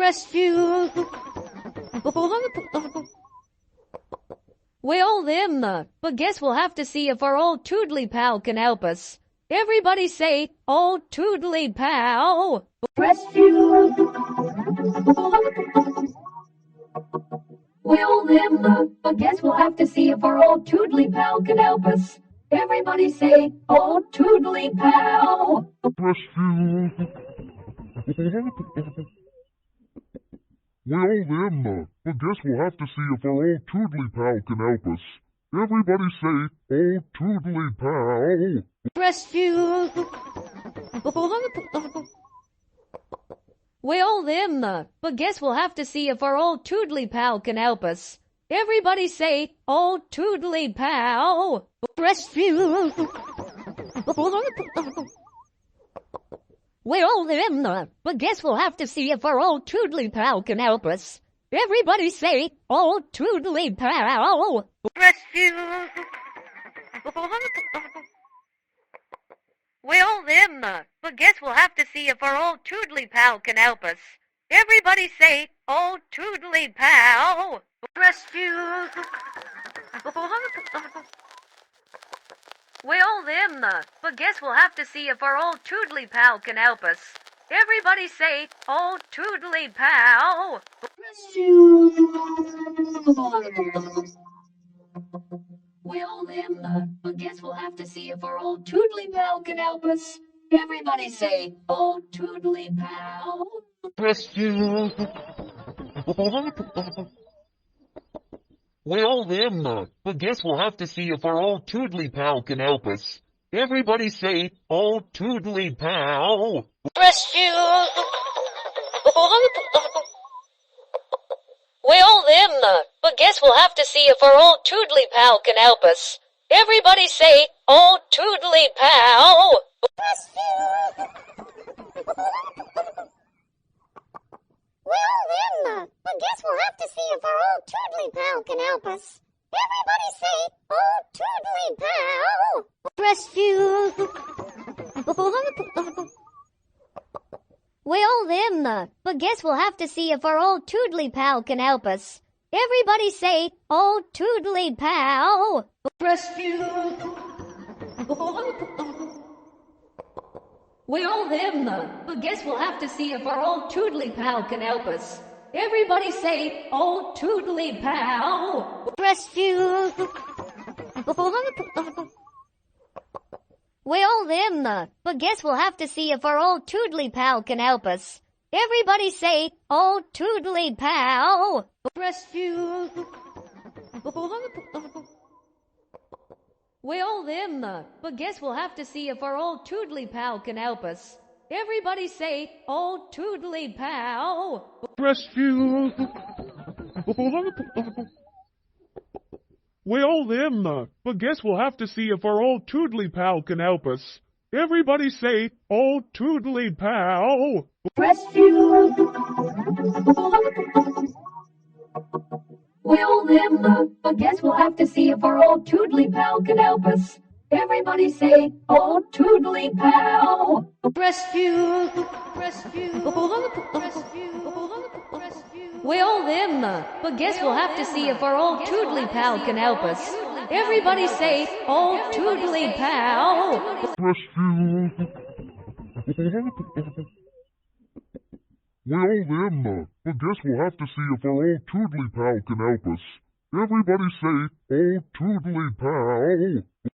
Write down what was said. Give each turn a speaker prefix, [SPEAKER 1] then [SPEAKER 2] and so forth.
[SPEAKER 1] rescue. Well then, but guess we'll have to see if our old Toodly pal can help us. Everybody say, old Toodly pal.
[SPEAKER 2] Rescue. Well then, but guess we'll have to see if our old Toodly pal can help us. Everybody say, old Toodly pal.
[SPEAKER 3] Rescue. Well then, but guess we'll have to see if our old Toodly pal can help us. Everybody say, old Toodly pal.
[SPEAKER 1] Rescue. Well then, but guess we'll have to see if our old Toodly pal can help us. Everybody say, old Toodly pal. Rescue. Well then, but guess we'll have to see if our old Toodly pal can help us. Everybody say, old Toodly pal. Rescue. Well then, but guess we'll have to see if our old Toodly pal can help us. Everybody say, old Toodly pal. Rescue. Well then, but guess we'll have to see if our old Toodly pal can help us. Everybody say, old Toodly pal.
[SPEAKER 2] Rescue. Well then, but guess we'll have to see if our old Toodly pal can help us. Everybody say, old Toodly pal.
[SPEAKER 3] Rescue. Well then, but guess we'll have to see if our old Toodly pal can help us. Everybody say, old Toodly pal.
[SPEAKER 1] Rescue. Well then, but guess we'll have to see if our old Toodly pal can help us. Everybody say, old Toodly pal.
[SPEAKER 4] Well then, but guess we'll have to see if our old Toodly pal can help us. Everybody say, old Toodly pal.
[SPEAKER 1] Rescue. Well then, but guess we'll have to see if our old Toodly pal can help us. Everybody say, old Toodly pal.
[SPEAKER 2] Rescue.
[SPEAKER 1] Well then, but guess we'll have to see if our old Toodly pal can help us. Everybody say, old Toodly pal. Rescue. Well then, but guess we'll have to see if our old Toodly pal can help us. Everybody say, old Toodly pal. Rescue. Well then, but guess we'll have to see if our old Toodly pal can help us. Everybody say, old Toodly pal.
[SPEAKER 3] Rescue. Well then, but guess we'll have to see if our old Toodly pal can help us. Everybody say, old Toodly pal.
[SPEAKER 2] Rescue. Well then, but guess we'll have to see if our old Toodly pal can help us. Everybody say, old Toodly pal.
[SPEAKER 1] Rescue. Rescue. Well then, but guess we'll have to see if our old Toodly pal can help us. Everybody say, old Toodly pal.
[SPEAKER 3] Rescue. Well then, but guess we'll have to see if our old Toodly pal can help us. Everybody say, old Toodly pal.